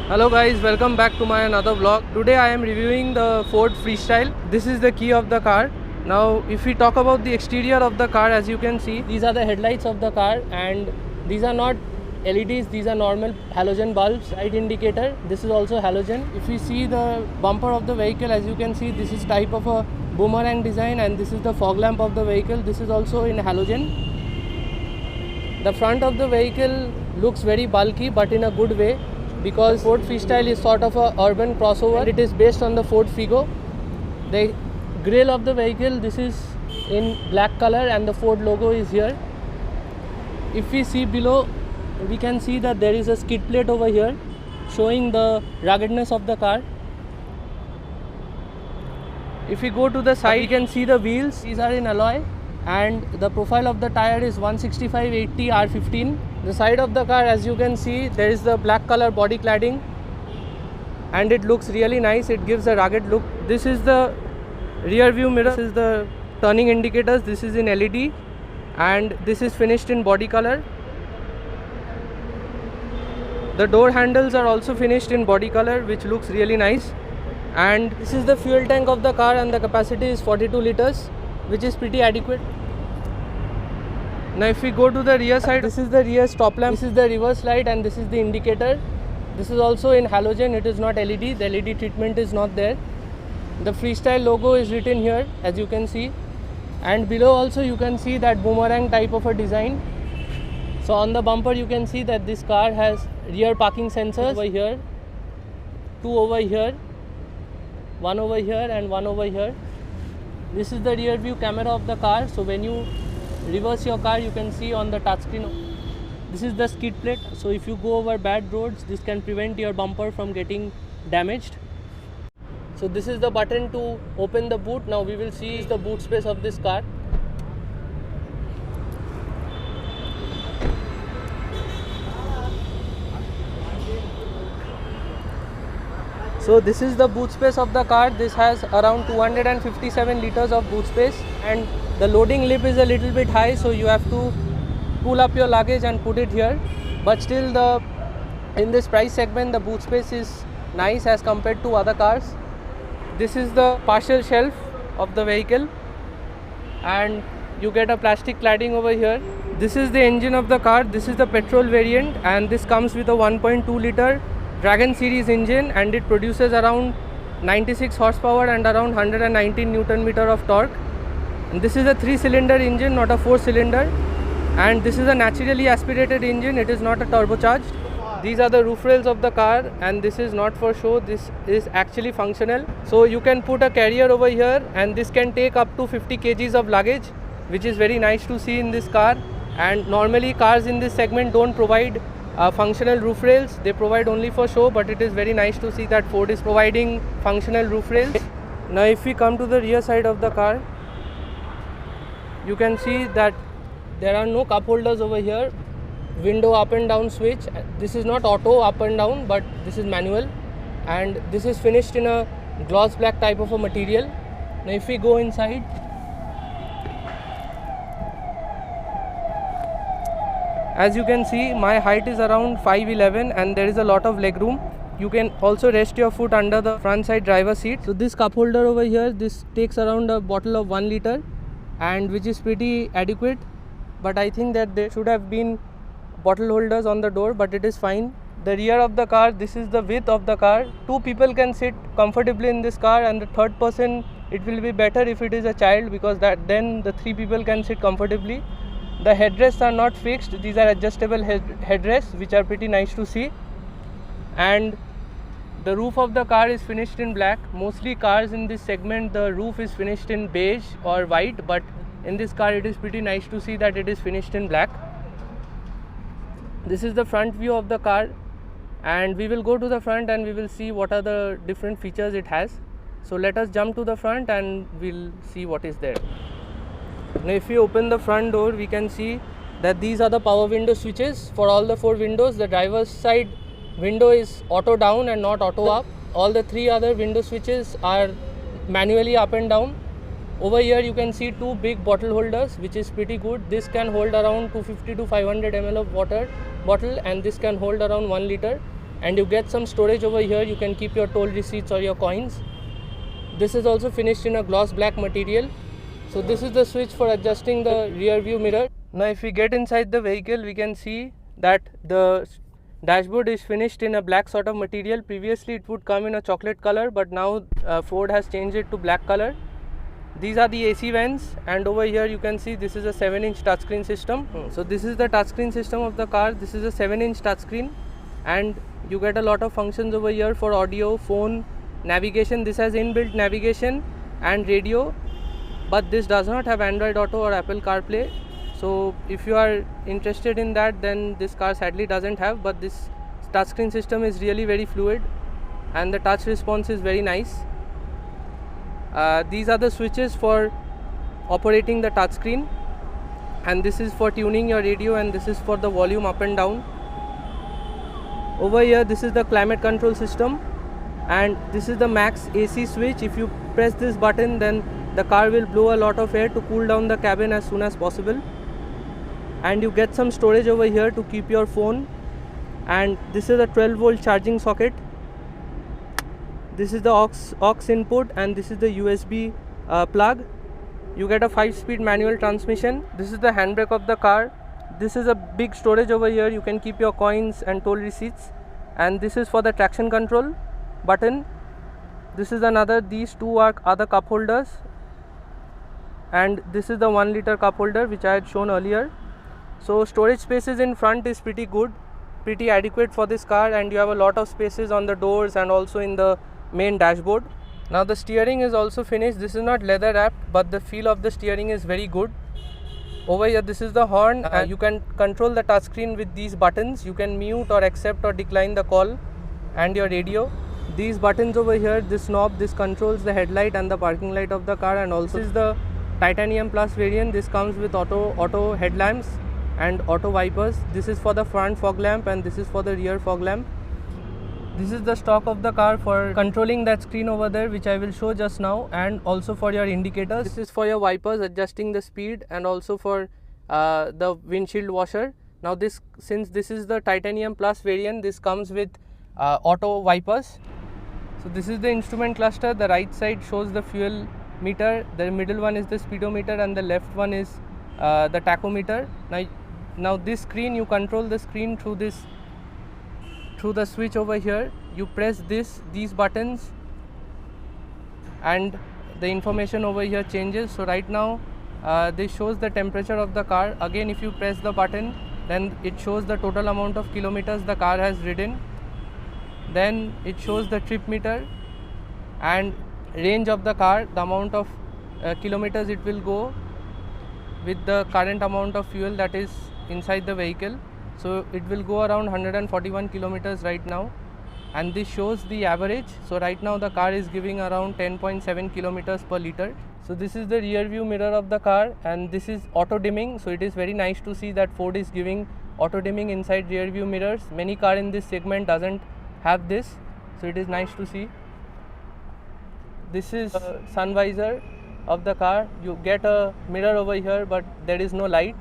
Hello guys, welcome back to my another vlog. Today I am reviewing the Ford Freestyle. This is the key of the car. Now if we talk about the exterior of the car, as you can see, these are the headlights of the car, and these are not LEDs, these are normal halogen bulbs. Light indicator, this is also halogen. If we see the bumper of the vehicle, as you can see, this is type of a boomerang design, and this is the fog lamp of the vehicle. This is also in halogen. The front of the vehicle looks very bulky, but in a good way, because Ford Freestyle is sort of a urban crossover, and it is based on the Ford Figo. The grille of the vehicle, this is in black color, and the Ford logo is here. If we see below, we can see that there is a skid plate over here showing the ruggedness of the car. If we go to the side, we can see the wheels. These are in alloy, and the profile of the tire is 165/80 R15. The side of the car, as you can see, there is the black color body cladding, and it looks really nice. It gives a rugged look. This is the rear view mirror. This is the turning indicators. This is in LED, and this is finished in body color. The door handles are also finished in body color, which looks really nice. And this is the fuel tank of the car, and the capacity is 42 liters, which is pretty adequate. Now if we go to the rear side, this is the rear stop lamp, this is the reverse light, and this is the indicator. This is also in halogen, it is not LED. The LED treatment is not there. The Freestyle logo is written here, as you can see, and below also you can see that boomerang type of a design. So on the bumper you can see that this car has rear parking sensors over here, 2 over here, 1 over here, and 1 over here. This is the rear view camera of the car, so when you reverse your car, you can see on the touchscreen. This is the skid plate, so if you go over bad roads, this can prevent your bumper from getting damaged. So this is the button to open the boot. Now we will see the boot space of this car. So this is the boot space of the car. This has around 257 liters of boot space, and the loading lip is a little bit high, so you have to pull up your luggage and put it here. But still, in this price segment, the boot space is nice as compared to other cars. This is the partial shelf of the vehicle, and you get a plastic cladding over here. This is the engine of the car. This is the petrol variant, and this comes with a 1.2 liter Dragon series engine, and it produces around 96 horsepower and around 119 Newton meter of torque. And this is a 3-cylinder engine, not a 4-cylinder, and this is a naturally aspirated engine. It is not a turbocharged. These are the roof rails of the car, and this is not for show, this is actually functional. So you can put a carrier over here, and this can take up to 50 kgs of luggage, which is very nice to see in this car. And normally cars in this segment don't provide functional roof rails. They provide only for show, but it is very nice to see that Ford is providing functional roof rails. Now if we come to the rear side of the car, you can see that there are no cup holders over here. Window up and down switch. This is not auto up and down, but this is manual, and this is finished in a gloss black type of a material. Now if we go inside, as you can see, my height is around 5'11", and there is a lot of leg room. You can also rest your foot under the front side driver seat. So this cup holder over here, this takes around a bottle of 1 liter, and which is pretty adequate. But I think that there should have been bottle holders on the door, but it is fine. The rear of the car, this is the width of the car. 2 people can sit comfortably in this car, and the third person, it will be better if it is a child, because then the 3 people can sit comfortably. The headrests are not fixed. These are adjustable headrests, which are pretty nice to see. And the roof of the car is finished in black. Mostly cars in this segment, the roof is finished in beige or white, but in this car it is pretty nice to see that it is finished in black. This is the front view of the car, and we will go to the front and we will see what are the different features it has. So let us jump to the front and we'll see what is there. Now if we open the front door, we can see that these are the power window switches for all the 4 windows. The driver's side window is auto down and not auto up. All the 3 other window switches are manually up and down. Over here you can see 2 big bottle holders, which is pretty good. This can hold around 250 to 500 ml of water bottle, and this can hold around 1 liter. and you get some storage over here. You can keep your toll receipts or your coins. This is also finished in a gloss black material. So this is the switch for adjusting the rear view mirror. Now if we get inside the vehicle, we can see that the dashboard is finished in a black sort of material. Previously it would come in a chocolate color, but now Ford has changed it to black color. These are the AC vents, and over here you can see this is a 7-inch touchscreen system. So this is the touchscreen system of the car. This is a 7-inch touchscreen, and you get a lot of functions over here for audio, phone, navigation. This has inbuilt navigation and radio, but this does not have Android Auto or Apple CarPlay. So if you are interested in that, then this car sadly doesn't have, but this touchscreen system is really very fluid and the touch response is very nice. These are the switches for operating the touchscreen, and this is for tuning your radio, and this is for the volume up and down. Over here this is the climate control system, and this is the max AC switch. If you press this button, then the car will blow a lot of air to cool down the cabin as soon as possible. And you get some storage over here to keep your phone, and this is a 12-volt charging socket. This is the aux input, and this is the USB plug. You get a 5-speed manual transmission. This is the handbrake of the car. This is a big storage over here. You can keep your coins and toll receipts. And this is for the traction control button. This is another. These two are other cup holders, and this is the 1-liter cup holder which I had shown earlier. So storage spaces in front is pretty good, pretty adequate for this car, and you have a lot of spaces on the doors and also in the main dashboard. Now the steering is also finished. This is not leather wrapped, but the feel of the steering is very good. Over here this is the horn. You can control the touchscreen with these buttons. You can mute or accept or decline the call and your radio. These buttons over here, this knob, this controls the headlight and the parking light of the car. And also this is the Titanium Plus variant. This comes with auto headlamps and auto wipers. This is for the front fog lamp, and this is for the rear fog lamp. This is the stock of the car for controlling that screen over there, which I will show just now, and also for your indicators. This is for your wipers, adjusting the speed, and also for the windshield washer. Now this, since this is the Titanium Plus variant, this comes with auto wipers. So this is the instrument cluster. The right side shows the fuel meter, the middle one is the speedometer, and the left one is the tachometer. Now this screen, you control the screen through the switch over here. You press these buttons, and the information over here changes. So right now this shows the temperature of the car. Again, if you press the button, then it shows the total amount of kilometers the car has ridden. Then it shows the trip meter and range of the car, the amount of kilometers it will go with the current amount of fuel that is inside the vehicle. So it will go around 141 kilometers right now, and this shows the average. So right now the car is giving around 10.7 kilometers per liter. So this is the rear view mirror of the car, and this is auto dimming. So it is very nice to see that Ford is giving auto dimming inside rear view mirrors. Many car in this segment doesn't have this, so it is nice to see. This is sun visor of the car. You get a mirror over here, but there is no light.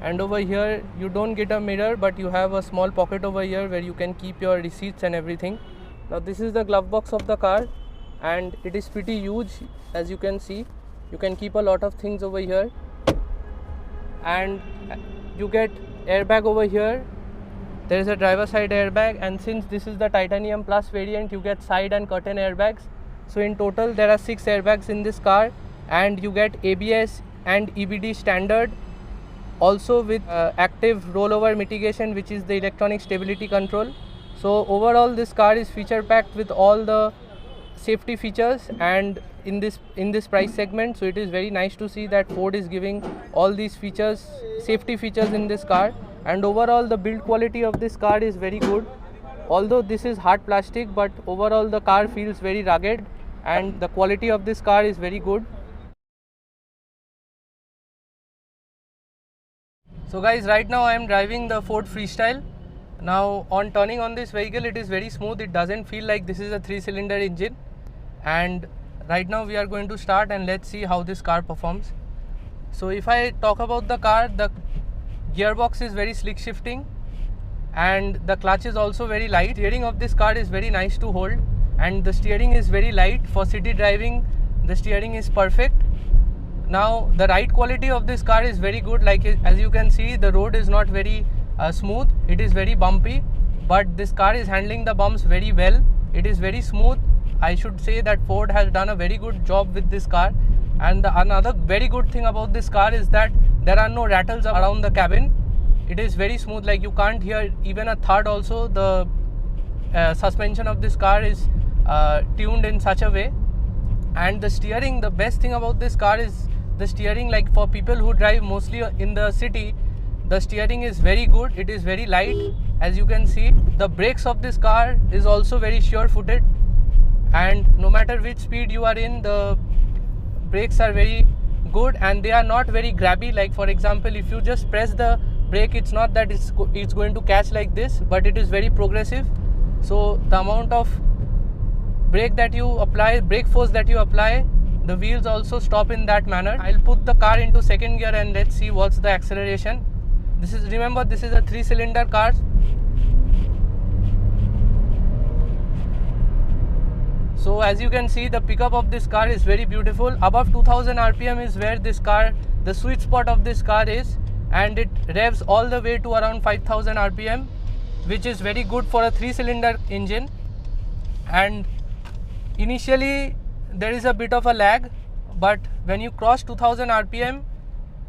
And over here you don't get a mirror, but you have a small pocket over here where you can keep your receipts and everything. Now this is the glove box of the car, and it is pretty huge. As you can see, you can keep a lot of things over here, and you get airbag over here. There is a driver side airbag, and since this is the Titanium Plus variant, you get side and curtain airbags. So in total there are 6 airbags in this car, and you get ABS and EBD standard, also with active rollover mitigation, which is the electronic stability control. So overall this car is feature packed with all the safety features, and in this price segment. So it is very nice to see that Ford is giving all these features, safety features in this car. And overall the build quality of this car is very good. Although this is hard plastic, but overall the car feels very rugged, and the quality of this car is very good. So guys, right now I am driving the Ford Freestyle. Now on turning on this vehicle, it is very smooth. It doesn't feel like this is a 3-cylinder engine. And right now we are going to start, and let's see how this car performs. So if I talk about the car, the gearbox is very slick shifting, and the clutch is also very light. Steering of this car is very nice to hold, and the steering is very light. For city driving, the steering is perfect. Now the ride quality of this car is very good. Like as you can see, the road is not very smooth, it is very bumpy, but this car is handling the bumps very well. It is very smooth. I should say that Ford has done a very good job with this car. And another very good thing about this car is that there are no rattles around the cabin. It is very smooth, like you can't hear even a thud. Also the suspension of this car is tuned in such a way. And the steering, the best thing about this car is the steering. Like for people who drive mostly in the city, the steering is very good. It is very light, as you can see. The brakes of this car is also very sure-footed, and no matter which speed you are in, the brakes are very good and they are not very grabby. Like for example, if you just press the brake, it's not that it's going to catch like this, but it is very progressive. So the amount of brake force that you apply, the wheels also stop in that manner. I'll put the car into second gear and let's see what's the acceleration. Remember, this is a 3-cylinder car. So as you can see, the pickup of this car is very beautiful. Above 2000 RPM is where this car, the sweet spot of this car is, and it revs all the way to around 5000 RPM, which is very good for a 3-cylinder engine. And initially there is a bit of a lag, but when you cross 2000 RPM,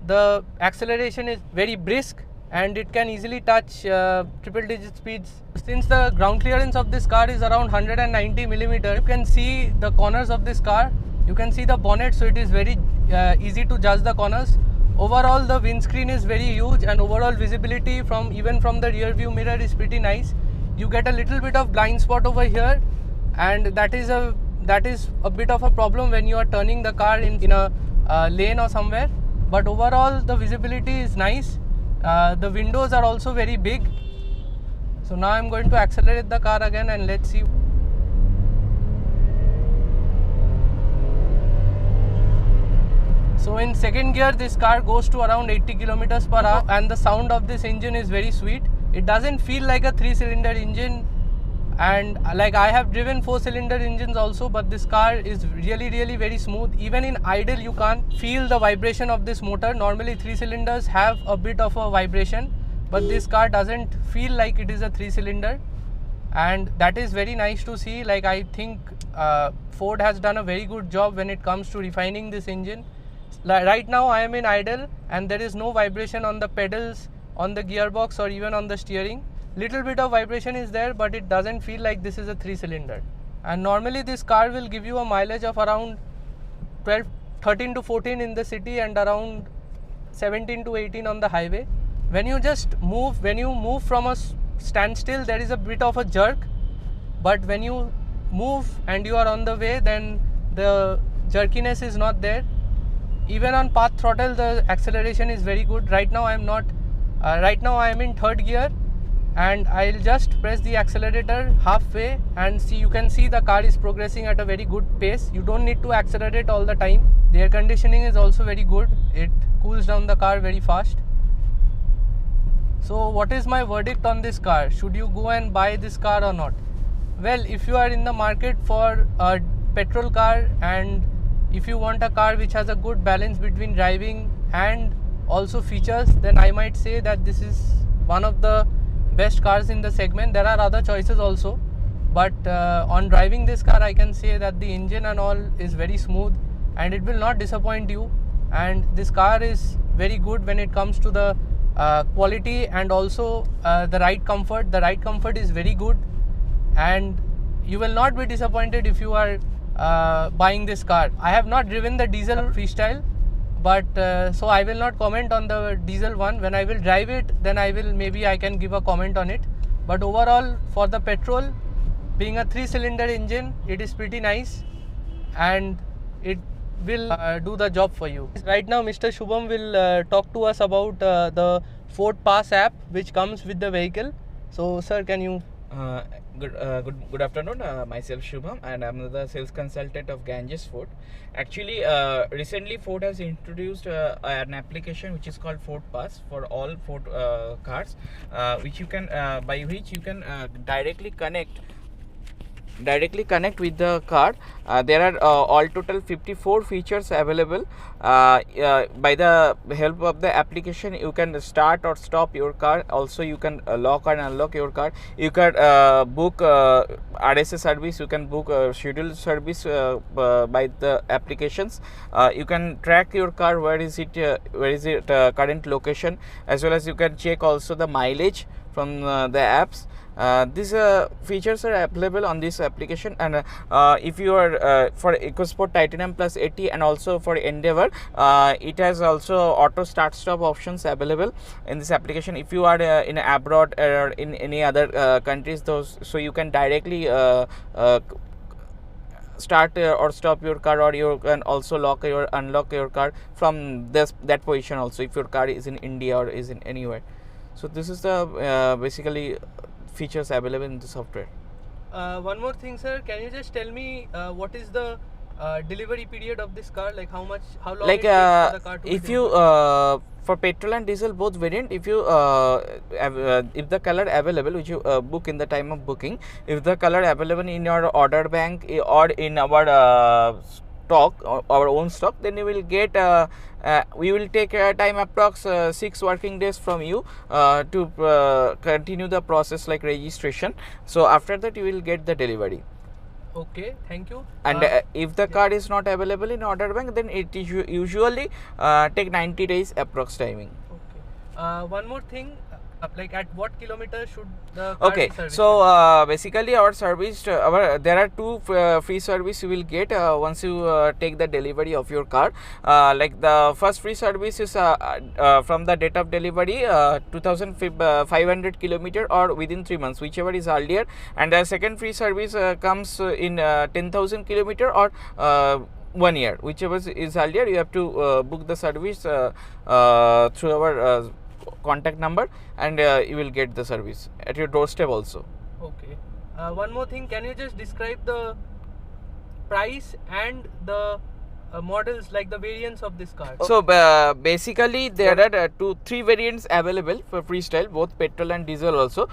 the acceleration is very brisk and it can easily touch triple digit speeds. Since the ground clearance of this car is around 190 millimeter, you can see the corners of this car, you can see the bonnet, so it is very easy to judge the corners. Overall, the windscreen is very huge and overall visibility even from the rear view mirror is pretty nice. You get a little bit of blind spot over here, and that is a bit of a problem when you are turning the car in a lane or somewhere. But overall, the visibility is nice. The windows are also very big. So now I'm going to accelerate the car again and let's see. So in second gear, this car goes to around 80 kilometers per hour, and the sound of this engine is very sweet. It doesn't feel like a 3-cylinder engine, and like I have driven 4-cylinder engines also, but this car is really very smooth. Even in idle, you can't feel the vibration of this motor. Normally 3-cylinders have a bit of a vibration, but this car doesn't feel like it is a 3-cylinder, and that is very nice to see. Like I think Ford has done a very good job when it comes to refining this engine. Right now I am in idle and there is no vibration on the pedals, on the gearbox, or even on the steering. Little bit of vibration is there, but it doesn't feel like this is a 3-cylinder. And normally this car will give you a mileage of around 13 to 14 in the city and around 17 to 18 on the highway. When you move from a standstill, there is a bit of a jerk, but when you move and you are on the way, then the jerkiness is not there. Even on path throttle, the acceleration is very good. Right now I am in third gear, and I'll just press the accelerator halfway and you can see the car is progressing at a very good pace. You don't need to accelerate all the time. The air conditioning is also very good. It cools down the car very fast. So what is my verdict on this car? Should you go and buy this car or not? Well, if you are in the market for a petrol car and if you want a car which has a good balance between driving and also features, then I might say that this is one of the best cars in the segment. There are other choices also, but on driving this car, I can say that the engine and all is very smooth and it will not disappoint you. And this car is very good when it comes to the quality and also the ride comfort. The ride comfort is very good, and you will not be disappointed if you are buying this car. I have not driven the diesel Freestyle, but so I will not comment on the diesel one. When I will drive it, then maybe I can give a comment on it. But overall, for the petrol, being a 3-cylinder engine, it is pretty nice and it will do the job for you. Right now Mr. Shubham will talk to us about the Ford Pass app which comes with the vehicle. So sir, can you Uh, good afternoon. Myself Shubham, and I'm the sales consultant of Ganges Ford. Actually, recently Ford has introduced an application which is called Ford Pass for all Ford cars, which you can by which you can directly connect with the car. There are all total 54 features available. By the help of the application, you can start or stop your car. Also, you can lock and unlock your car. You can book RSA service. You can book scheduled service by the applications. You can track your car, where is it current location, as well as you can check also the mileage from the apps. These features are available on this application, and if you are for EcoSport Titanium Plus 80 and also for Endeavour, it has also auto start stop options available in this application. If you are in abroad or in any other countries, so you can directly start or stop your car, or you can also unlock your car from that position also, if your car is in India or is in anywhere. So this is the basically features available in the software. One more thing, sir. Can you just tell me what is the delivery period of this car? Like how long Like it takes for the car to if be you delivered? for petrol and diesel both variant, if you if the color available which you book in the time of booking, if the color available in your order bank or in our stock, our own stock, then you will get we will take time approx 6 working days from you to continue the process like registration. So after that you will get the delivery. Okay, thank you. And if the card is not available in order bank, then it is usually take 90 days approx timing. Okay. One more thing, like at what kilometer should the car Okay, be serviced? so basically our service, there are two free service you will get once you take the delivery of your car. Like the first free service is from the date of delivery 2500 kilometer or within 3 months, whichever is earlier. And the second free service comes in 10,000 kilometer or 1 year, whichever is earlier. You have to book the service through our contact number, and you will get the service at your doorstep also. Okay. One more thing, can you just describe the price and the models, like the variants of this car? So basically there are 3 variants available for freestyle, both petrol and diesel also.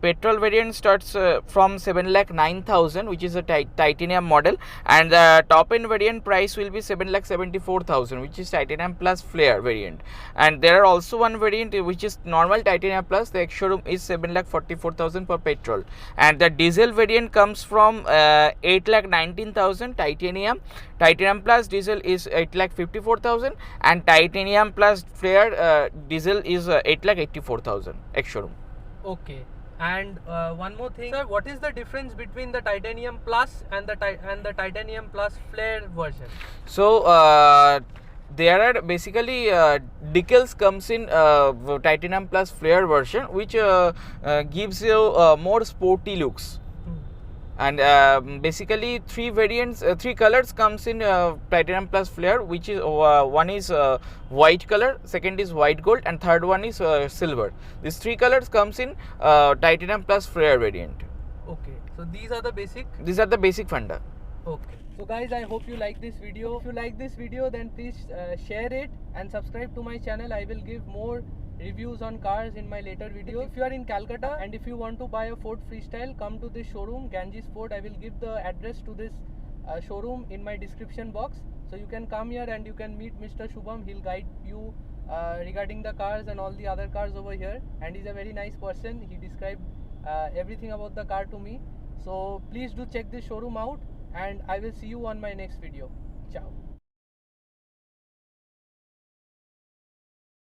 Petrol variant starts from 7,09,000, which is a titanium model, and the top end variant price will be 7,74,000, which is titanium plus flare variant. And there are also one variant which is normal titanium plus, the ex-showroom is 7,44,000 for petrol, and the diesel variant comes from 8,19,000 titanium plus diesel is 8,54,000, and titanium plus flare diesel is 8,84,000 ex-showroom. Okay. And one more thing, sir, what is the difference between the titanium plus and the titanium plus flare version? So there are basically decals comes in titanium plus flare version, which gives you more sporty looks. And basically 3 variants, 3 colors comes in titanium plus flare, which is one is white color, second is white gold, and third one is silver. These 3 colors comes in titanium plus flare variant. Okay, so these are the basic funda. Okay, so guys, I hope you like this video. If you like this video, then please share it and subscribe to my channel. I will give more reviews on cars in my later videos. If you are in Calcutta and if you want to buy a Ford Freestyle, come to this showroom, Ganges Ford. I will give the address to this showroom in my description box, so you can come here and you can meet Mr. Shubham. He'll guide you regarding the cars and all the other cars over here, and he's a very nice person. He described everything about the car to me. So please do check this showroom out, and I will see you on my next video. Ciao.